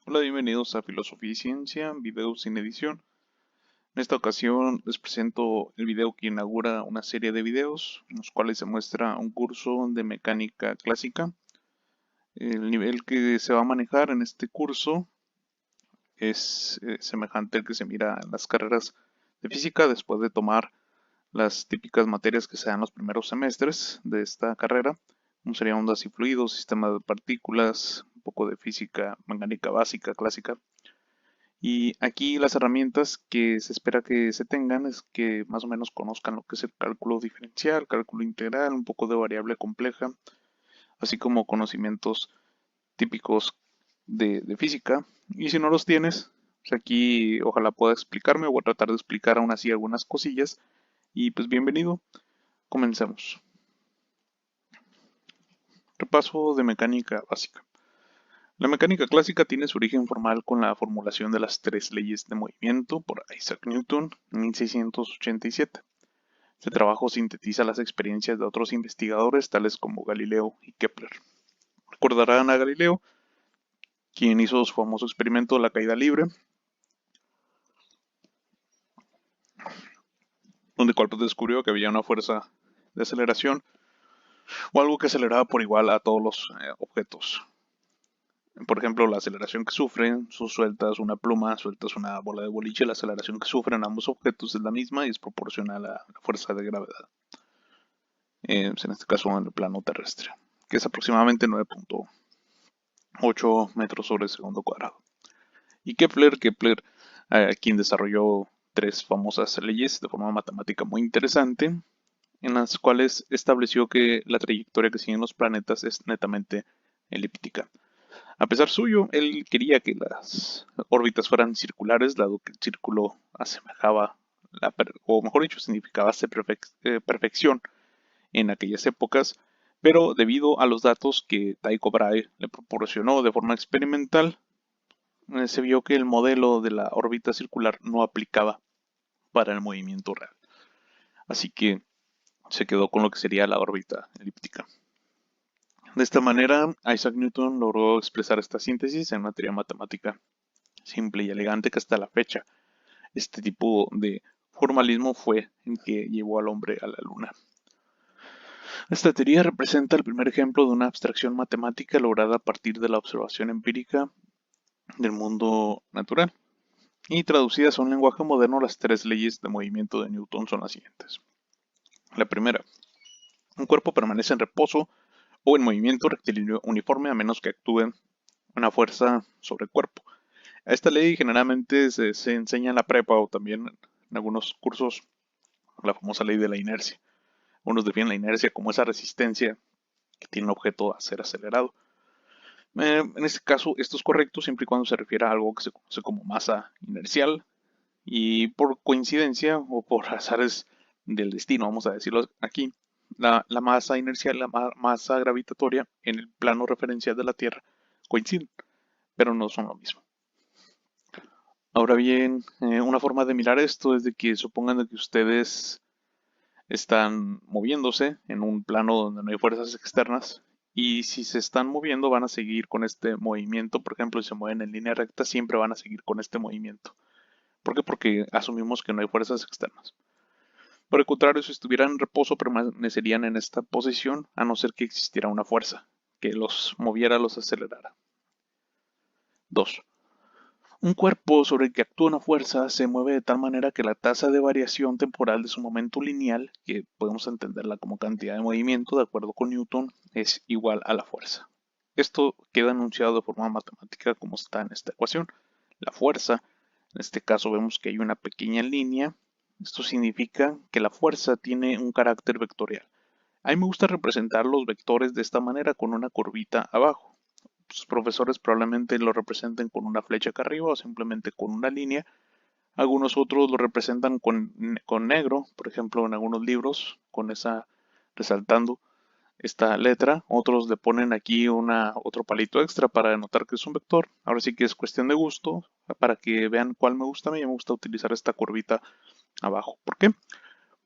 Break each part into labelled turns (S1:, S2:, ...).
S1: Hola, bienvenidos a Filosofía y Ciencia, videos sin edición. En esta ocasión les presento el video que inaugura una serie de videos en los cuales se muestra un curso de mecánica clásica. El nivel que se va a manejar en este curso es semejante al que se mira en las carreras de física después de tomar las típicas materias que se dan los primeros semestres de esta carrera, como serían ondas y fluidos, sistemas de partículas, un poco de física mecánica básica, clásica. Y aquí las herramientas que se espera que se tengan es que más o menos conozcan lo que es el cálculo diferencial, cálculo integral, un poco de variable compleja, así como conocimientos típicos de física. Y si no los tienes, pues aquí ojalá pueda explicarme o voy a tratar de explicar aún así algunas cosillas. Y pues bienvenido, comencemos. Repaso de mecánica básica. La mecánica clásica tiene su origen formal con la formulación de las tres leyes de movimiento por Isaac Newton en 1687. Este trabajo sintetiza las experiencias de otros investigadores tales como Galileo y Kepler. Recordarán a Galileo, quien hizo su famoso experimento de la caída libre, donde cual descubrió que había una fuerza de aceleración o algo que aceleraba por igual a todos los objetos. Por ejemplo, la aceleración que sufren, si sueltas una pluma, sueltas una bola de boliche, la aceleración que sufren ambos objetos es la misma y es proporcional a la fuerza de gravedad. En este caso en el plano terrestre, que es aproximadamente 9.8 metros sobre segundo cuadrado. Y Kepler, quien desarrolló tres famosas leyes de forma matemática muy interesante, en las cuales estableció que la trayectoria que siguen los planetas es netamente elíptica. A pesar suyo, él quería que las órbitas fueran circulares, dado que el círculo asemejaba, o mejor dicho, significaba ser perfección en aquellas épocas, pero debido a los datos que Tycho Brahe le proporcionó de forma experimental, se vio que el modelo de la órbita circular no aplicaba para el movimiento real. Así que se quedó con lo que sería la órbita elíptica. De esta manera, Isaac Newton logró expresar esta síntesis en una teoría matemática simple y elegante que hasta la fecha este tipo de formalismo fue el que llevó al hombre a la luna. Esta teoría representa el primer ejemplo de una abstracción matemática lograda a partir de la observación empírica del mundo natural. Y traducidas a un lenguaje moderno, las tres leyes de movimiento de Newton son las siguientes. La primera, un cuerpo permanece en reposo o en movimiento rectilíneo uniforme a menos que actúe una fuerza sobre el cuerpo. A esta ley generalmente se enseña en la prepa o también en algunos cursos la famosa ley de la inercia. Unos definen la inercia como esa resistencia que tiene el objeto a ser acelerado. En este caso, esto es correcto siempre y cuando se refiere a algo que se conoce como masa inercial y por coincidencia o por azares del destino, vamos a decirlo aquí, la masa inercial y la masa gravitatoria en el plano referencial de la Tierra coinciden, pero no son lo mismo. Ahora bien, una forma de mirar esto es de que supongan de que ustedes están moviéndose en un plano donde no hay fuerzas externas y si se están moviendo van a seguir con este movimiento. Por ejemplo, si se mueven en línea recta siempre van a seguir con este movimiento. ¿Por qué? Porque asumimos que no hay fuerzas externas. Por el contrario, si estuvieran en reposo permanecerían en esta posición a no ser que existiera una fuerza que los moviera, los acelerara. 2. Un cuerpo sobre el que actúa una fuerza se mueve de tal manera que la tasa de variación temporal de su momento lineal, que podemos entenderla como cantidad de movimiento de acuerdo con Newton, es igual a la fuerza. Esto queda enunciado de forma matemática como está en esta ecuación. La fuerza, en este caso vemos que hay una pequeña línea. Esto significa que la fuerza tiene un carácter vectorial. A mí me gusta representar los vectores de esta manera con una curvita abajo. Sus profesores probablemente lo representen con una flecha acá arriba o simplemente con una línea. Algunos otros lo representan con negro, por ejemplo en algunos libros, con esa resaltando esta letra. Otros le ponen aquí otro palito extra para denotar que es un vector. Ahora sí que es cuestión de gusto, para que vean cuál me gusta a mí. Me gusta utilizar esta curvita abajo. ¿Por qué?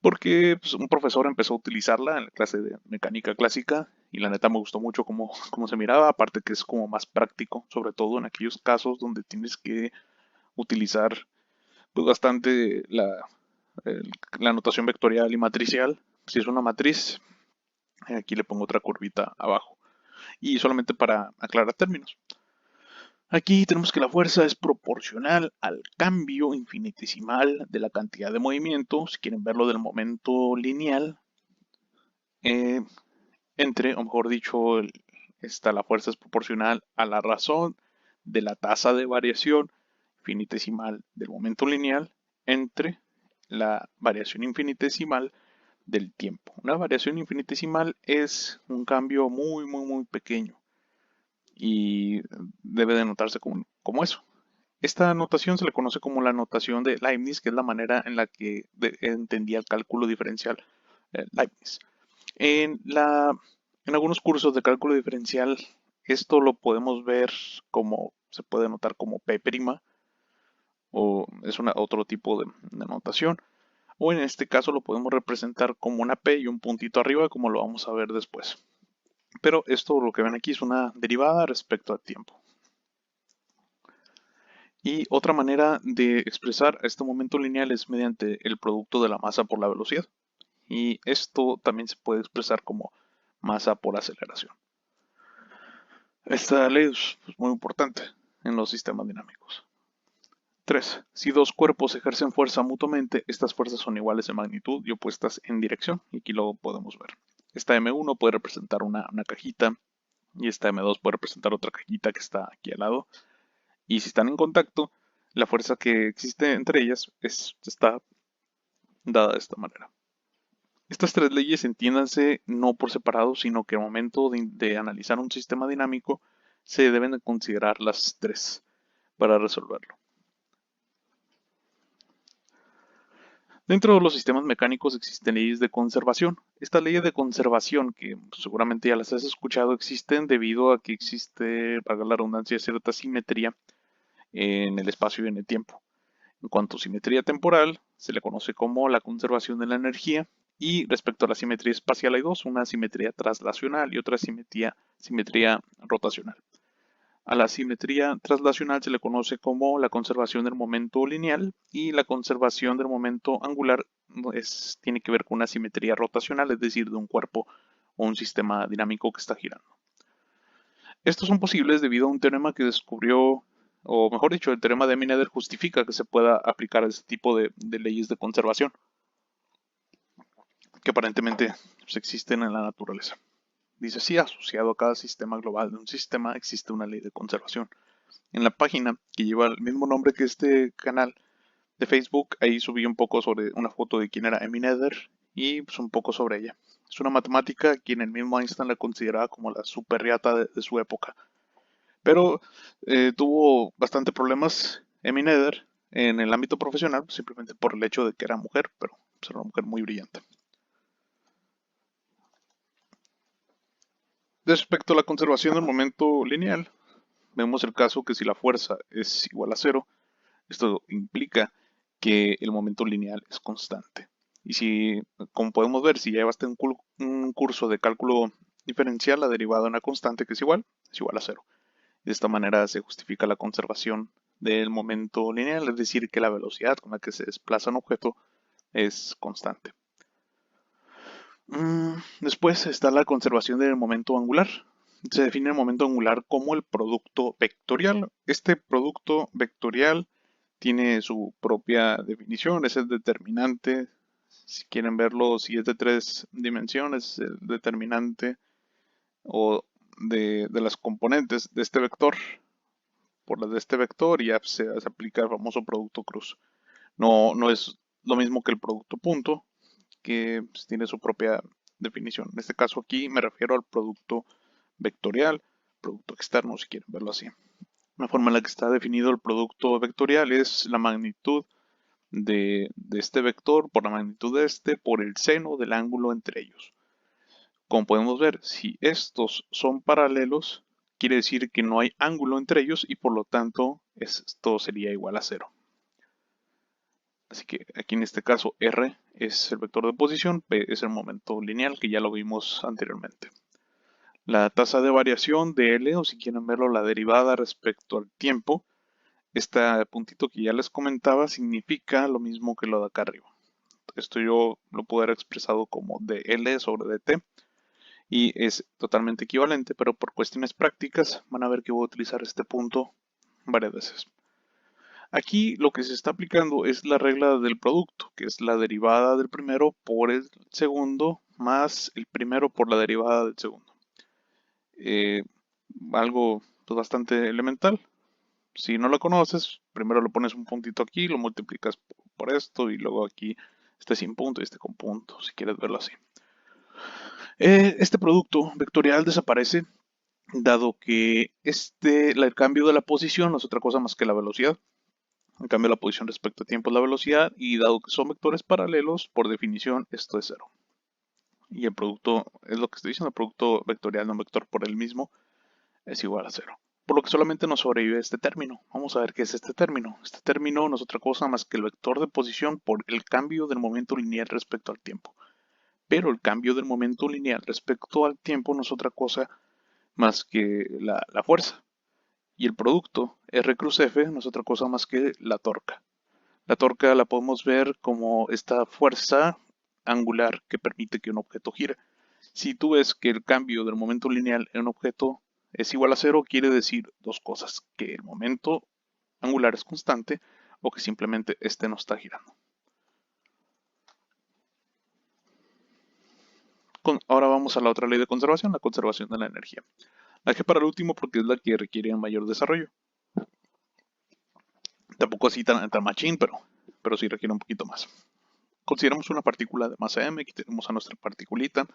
S1: Porque pues, un profesor empezó a utilizarla en la clase de mecánica clásica y la neta me gustó mucho cómo se miraba, aparte que es como más práctico, sobre todo en aquellos casos donde tienes que utilizar pues, bastante la notación vectorial y matricial. Si es una matriz, aquí le pongo otra curvita abajo. Y solamente para aclarar términos. Aquí tenemos que la fuerza es proporcional al cambio infinitesimal de la cantidad de movimiento, si quieren verlo del momento lineal, eh, entre, o mejor dicho, la fuerza es proporcional a la razón de la tasa de variación infinitesimal del momento lineal entre la variación infinitesimal del tiempo. Una variación infinitesimal es un cambio muy pequeño y debe de notarse como eso. Esta notación se le conoce como la notación de Leibniz, que es la manera en la que entendía el cálculo diferencial Leibniz. En, la, en algunos cursos de cálculo diferencial, esto lo podemos ver como, se puede notar como P', o es otro tipo de notación, o en este caso lo podemos representar como una P y un puntito arriba, como lo vamos a ver después. Pero esto lo que ven aquí es una derivada respecto al tiempo. Y otra manera de expresar este momento lineal es mediante el producto de la masa por la velocidad. Y esto también se puede expresar como masa por aceleración. Esta ley es muy importante en los sistemas dinámicos. 3. Si dos cuerpos ejercen fuerza mutuamente, estas fuerzas son iguales en magnitud y opuestas en dirección. Y aquí lo podemos ver. Esta M1 puede representar una cajita y esta M2 puede representar otra cajita que está aquí al lado. Y si están en contacto, la fuerza que existe entre ellas está dada de esta manera. Estas tres leyes entiéndanse no por separado, sino que al momento de analizar un sistema dinámico se deben de considerar las tres para resolverlo. Dentro de los sistemas mecánicos existen leyes de conservación. Estas leyes de conservación, que seguramente ya las has escuchado, existen debido a que existe, valga la redundancia, cierta simetría en el espacio y en el tiempo. En cuanto a simetría temporal, se le conoce como la conservación de la energía, y respecto a la simetría espacial hay dos, una simetría traslacional y otra simetría rotacional. A la simetría traslacional se le conoce como la conservación del momento lineal y la conservación del momento angular tiene que ver con una simetría rotacional, es decir, de un cuerpo o un sistema dinámico que está girando. Estos son posibles debido a un teorema que descubrió, o mejor dicho, el teorema de Minader justifica que se pueda aplicar a este tipo de leyes de conservación que aparentemente pues, existen en la naturaleza. Dice así, asociado a cada sistema global de un sistema existe una ley de conservación. En la página que lleva el mismo nombre que este canal de Facebook, ahí subí un poco sobre una foto de quién era Emmy Noether y pues un poco sobre ella. Es una matemática quien el mismo Einstein la consideraba como la superriata de su época. Pero tuvo bastante problemas Emmy Noether en el ámbito profesional, simplemente por el hecho de que era mujer, pero pues, era una mujer muy brillante. Respecto a la conservación del momento lineal, vemos el caso que si la fuerza es igual a cero, esto implica que el momento lineal es constante. Y si, como podemos ver, si ya llevaste un curso de cálculo diferencial, la derivada de una constante que es igual a cero. De esta manera se justifica la conservación del momento lineal, es decir, que la velocidad con la que se desplaza un objeto es constante. Después está la conservación del momento angular. Se define el momento angular como el producto vectorial. Este producto vectorial tiene su propia definición, es el determinante. Si quieren verlo, si es de 3 dimensiones, el determinante o de las componentes de este vector por las de este vector y ya se aplica el famoso producto cruz. No es lo mismo que el producto punto, que pues, tiene su propia definición. En este caso aquí me refiero al producto vectorial, producto externo si quieren verlo así. La forma en la que está definido el producto vectorial es la magnitud de este vector por la magnitud de este por el seno del ángulo entre ellos. Como podemos ver, si estos son paralelos, quiere decir que no hay ángulo entre ellos y por lo tanto esto sería igual a cero. Así que aquí en este caso R es el vector de posición, P es el momento lineal que ya lo vimos anteriormente. La tasa de variación de L, o si quieren verlo, la derivada respecto al tiempo, este puntito que ya les comentaba significa lo mismo que lo de acá arriba. Esto yo lo puedo haber expresado como dL sobre dt y es totalmente equivalente, pero por cuestiones prácticas van a ver que voy a utilizar este punto varias veces. Aquí lo que se está aplicando es la regla del producto, que es la derivada del primero por el segundo más el primero por la derivada del segundo. Eh, Algo pues, bastante elemental. Si no lo conoces, primero le pones un puntito aquí, lo multiplicas por esto y luego aquí este sin punto y este con punto, si quieres verlo así. Este producto vectorial desaparece dado que el cambio de la posición no es otra cosa más que la velocidad. En cambio, la posición respecto a tiempo es la velocidad y dado que son vectores paralelos, por definición esto es cero. Y el producto, es lo que estoy diciendo, el producto vectorial de un vector por el mismo es igual a cero. Por lo que solamente nos sobrevive este término. Vamos a ver qué es este término. Este término no es otra cosa más que el vector de posición por el cambio del momento lineal respecto al tiempo. Pero el cambio del momento lineal respecto al tiempo no es otra cosa más que la fuerza. Y el producto R cruz F no es otra cosa más que la torca. La torca la podemos ver como esta fuerza angular que permite que un objeto gire. Si tú ves que el cambio del momento lineal en un objeto es igual a cero, quiere decir dos cosas, que el momento angular es constante o que simplemente este no está girando. Ahora vamos a la otra ley de conservación, la conservación de la energía. La dejé para el último porque es la que requiere mayor desarrollo. Tampoco así tan machín, pero sí requiere un poquito más. Consideramos una partícula de masa m, que tenemos a nuestra particulita,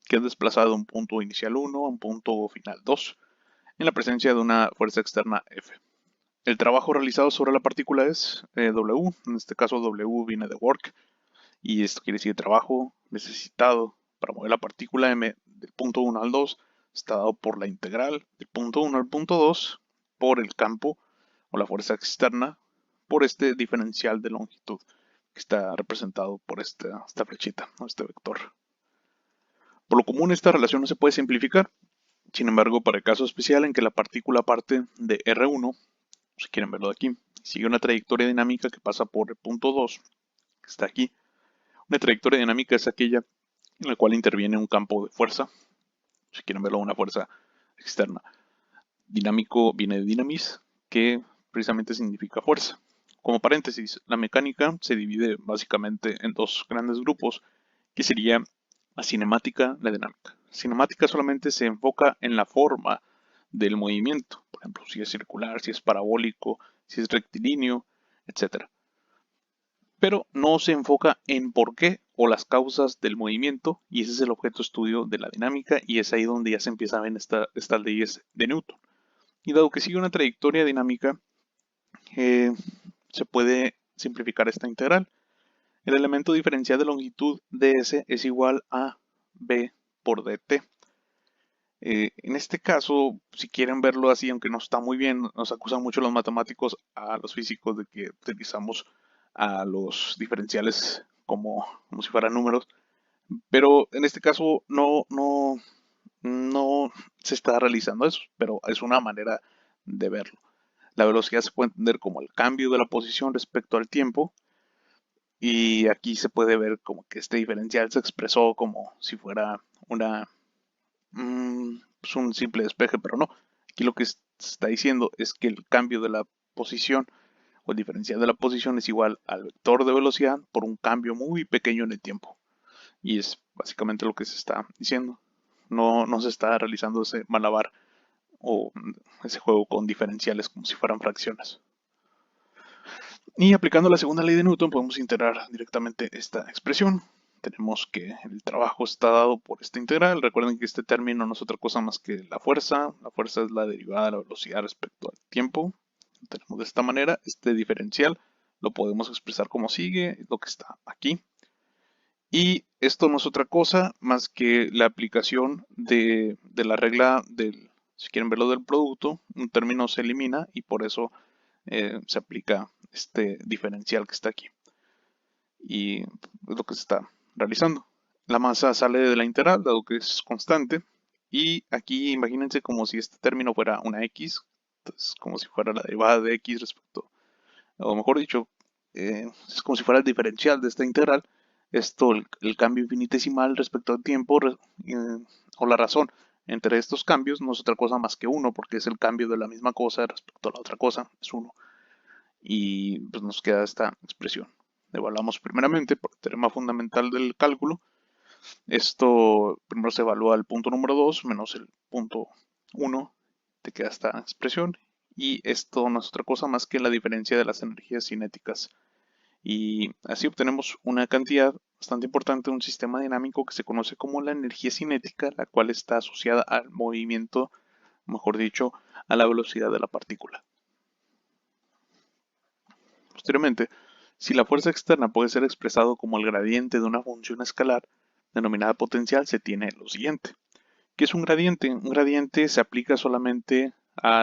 S1: que es desplazada de un punto inicial 1 a un punto final 2, en la presencia de una fuerza externa F. El trabajo realizado sobre la partícula es W, en este caso W viene de work, y esto quiere decir trabajo necesitado para mover la partícula m del punto 1 al 2, está dado por la integral del punto 1 al punto 2 por el campo o la fuerza externa por este diferencial de longitud que está representado por esta flechita, ¿no? Este vector. Por lo común esta relación no se puede simplificar, sin embargo para el caso especial en que la partícula parte de R1, si quieren verlo de aquí, sigue una trayectoria dinámica que pasa por el punto 2, que está aquí. Una trayectoria dinámica es aquella en la cual interviene un campo de fuerza, si quieren verlo, una fuerza externa. Dinámico viene de dynamis, que precisamente significa fuerza. Como paréntesis, la mecánica se divide básicamente en dos grandes grupos, que sería la cinemática, la dinámica. La cinemática solamente se enfoca en la forma del movimiento, por ejemplo, si es circular, si es parabólico, si es rectilíneo, etc. Pero no se enfoca en por qué o las causas del movimiento, y ese es el objeto de estudio de la dinámica, y es ahí donde ya se empieza a ver estas leyes de Newton. Y dado que sigue una trayectoria dinámica, se puede simplificar esta integral. El elemento diferencial de longitud ds es igual a b por dt. En este caso, si quieren verlo así, aunque no está muy bien, nos acusan mucho los matemáticos a los físicos de que utilizamos a los diferenciales como si fueran números, pero en este caso no se está realizando eso, pero es una manera de verlo. La velocidad se puede entender como el cambio de la posición respecto al tiempo, y aquí se puede ver como que este diferencial se expresó como si fuera pues un simple despeje, pero no. Aquí lo que se está diciendo es que el cambio de la posición o el diferencial de la posición es igual al vector de velocidad por un cambio muy pequeño en el tiempo. Y es básicamente lo que se está diciendo. No se está realizando ese malabar o ese juego con diferenciales como si fueran fracciones. Y aplicando la segunda ley de Newton podemos integrar directamente esta expresión. Tenemos que el trabajo está dado por esta integral. Recuerden que este término no es otra cosa más que la fuerza. La fuerza es la derivada de la velocidad respecto al tiempo. Lo tenemos de esta manera. Este diferencial lo podemos expresar como sigue, lo que está aquí. Y esto no es otra cosa más que la aplicación de la regla del, si quieren verlo, del producto. Un término se elimina y por eso se aplica este diferencial que está aquí. Y es lo que se está realizando. La masa sale de la integral, dado que es constante. Y aquí imagínense como si este término fuera una x, entonces como si fuera la derivada de x respecto, o mejor dicho, es como si fuera el diferencial de esta integral. Esto, el cambio infinitesimal respecto al tiempo, o la razón entre estos cambios no es otra cosa más que uno, porque es el cambio de la misma cosa respecto a la otra cosa, es uno. Y pues nos queda esta expresión. Evaluamos primeramente por el teorema fundamental del cálculo. Esto primero se evalúa el punto número 2 menos el punto 1, te queda esta expresión. Y esto no es otra cosa más que la diferencia de las energías cinéticas. Y así obtenemos una cantidad bastante importante de un sistema dinámico que se conoce como la energía cinética, la cual está asociada al movimiento, mejor dicho, a la velocidad de la partícula. Posteriormente, si la fuerza externa puede ser expresado como el gradiente de una función escalar denominada potencial, se tiene lo siguiente. ¿Qué es un gradiente? Un gradiente se aplica solamente a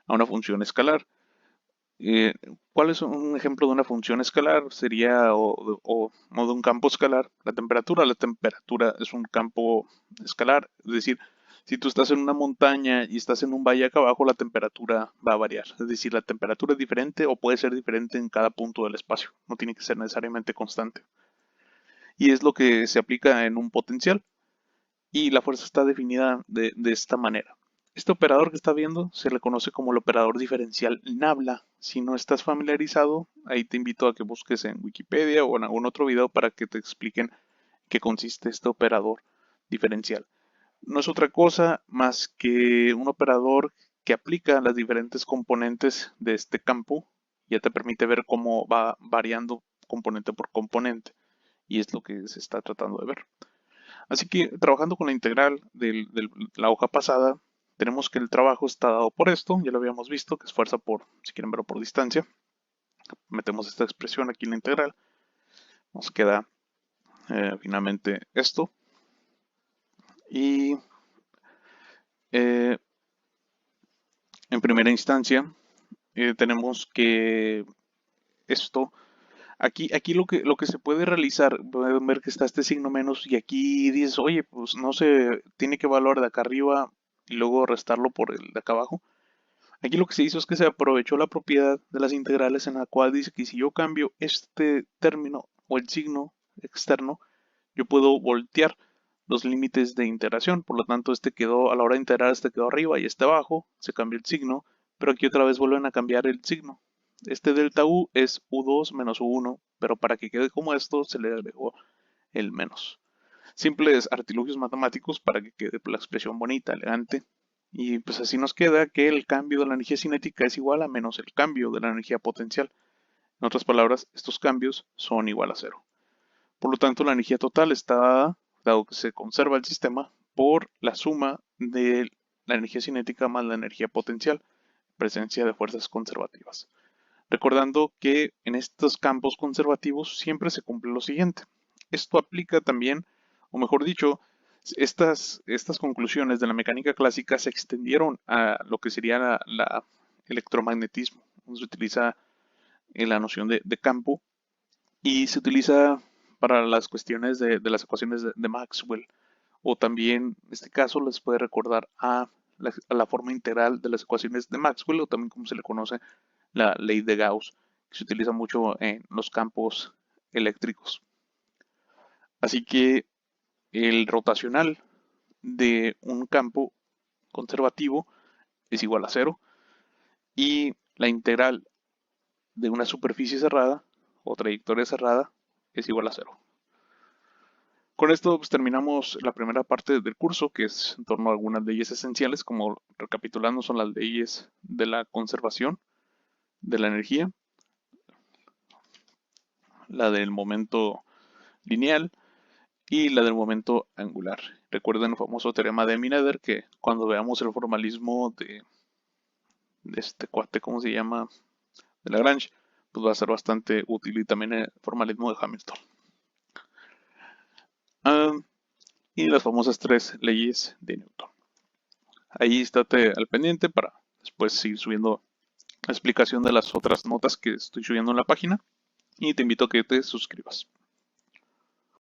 S1: una función escalar. Eh, ¿Cuál es un ejemplo de una función escalar? Sería o de un campo escalar. La temperatura. La temperatura es un campo escalar. Es decir, si tú estás en una montaña y estás en un valle acá abajo, la temperatura va a variar. Es decir, la temperatura es diferente o puede ser diferente en cada punto del espacio. No tiene que ser necesariamente constante. Y es lo que se aplica en un potencial. Y la fuerza está definida de esta manera. Este operador que está viendo se le conoce como el operador diferencial Nabla. Si no estás familiarizado, ahí te invito a que busques en Wikipedia o en algún otro video para que te expliquen qué consiste este operador diferencial. No es otra cosa más que un operador que aplica las diferentes componentes de este campo. Ya te permite ver cómo va variando componente por componente. Y es lo que se está tratando de ver. Así que trabajando con la integral de la hoja pasada, tenemos que el trabajo está dado por esto, ya lo habíamos visto, que es fuerza por, si quieren verlo por distancia. Metemos esta expresión aquí en la integral, nos queda finalmente esto. Y eh, en primera instancia tenemos que esto, aquí lo que se puede realizar, pueden ver que está este signo menos y aquí dices, oye, pues no se tiene que evaluar de acá arriba y luego restarlo por el de acá abajo. Aquí lo que se hizo es que se aprovechó la propiedad de las integrales en la cual dice que si yo cambio este término o el signo externo, yo puedo voltear los límites de integración. Por lo tanto, este quedó, a la hora de integrar, este quedó arriba y este abajo, se cambió el signo, pero aquí otra vez vuelven a cambiar el signo. Este delta U es U2 menos U1, pero para que quede como esto se le agregó el menos. Simples artilugios matemáticos para que quede la expresión bonita, elegante. Y pues así nos queda que el cambio de la energía cinética es igual a menos el cambio de la energía potencial. En otras palabras, estos cambios son igual a cero. Por lo tanto, la energía total está dada, dado que se conserva el sistema, por la suma de la energía cinética más la energía potencial, presencia de fuerzas conservativas. Recordando que en estos campos conservativos siempre se cumple lo siguiente. Esto aplica también, o mejor dicho, estas conclusiones de la mecánica clásica se extendieron a lo que sería la electromagnetismo. Se utiliza la noción de campo y se utiliza para las cuestiones de las ecuaciones de Maxwell. O también, en este caso, les puede recordar a la forma integral de las ecuaciones de Maxwell, o también como se le conoce la ley de Gauss, que se utiliza mucho en los campos eléctricos. Así que el rotacional de un campo conservativo es igual a cero y la integral de una superficie cerrada o trayectoria cerrada es igual a cero. Con esto pues, terminamos la primera parte del curso, que es en torno a algunas leyes esenciales, como recapitulando son las leyes de la conservación de la energía, la del momento lineal y la del momento angular. Recuerden el famoso teorema de Minader, que cuando veamos el formalismo de este cuate, ¿cómo se llama? De Lagrange, pues va a ser bastante útil y también el formalismo de Hamilton. Ah, y las famosas tres leyes de Newton. Ahí estate al pendiente para después seguir subiendo la explicación de las otras notas que estoy subiendo en la página y te invito a que te suscribas.